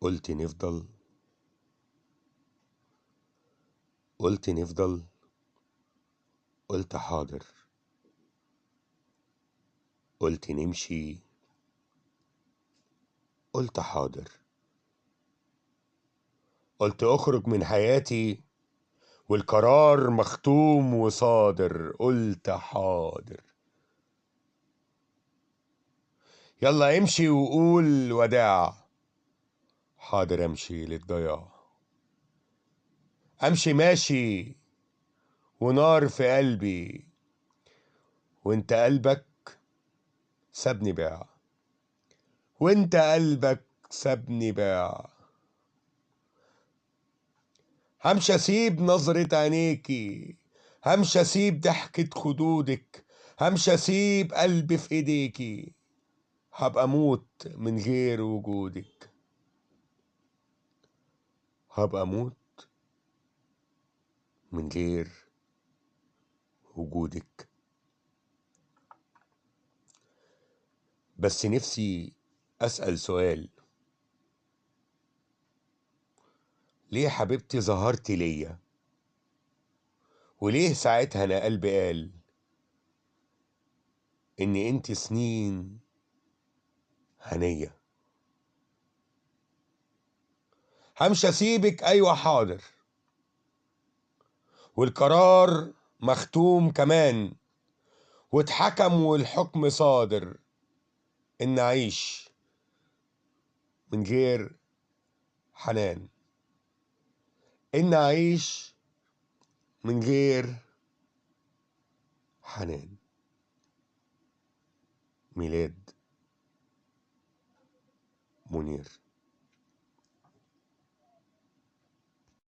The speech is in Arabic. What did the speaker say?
قلت نفضل، قلت نفضل، قلت حاضر، قلت نمشي، قلت حاضر، قلت اخرج من حياتي والقرار مختوم وصادر، قلت حاضر. يلا امشي وقول وداع، حاضر امشي للضياع. امشي ماشي ونار في قلبي، وانت قلبك سابني باع، وانت قلبك سابني باع. همشي اسيب نظرة عينيكي، همشي اسيب ضحكة خدودك، همشي اسيب قلبي في ايديكي، هبقى موت من غير وجودك، هبقى موت من غير وجودك. بس نفسي اسأل سؤال، ليه حبيبتي ظهرتي ليا؟ وليه ساعتها انا قلبي قال ان انت سنين هنية؟ همشي اسيبك ايوه حاضر، والقرار مختوم كمان، واتحكم والحكم صادر، ان اعيش من غير حنان، ان اعيش من غير حنان. ميلاد منير.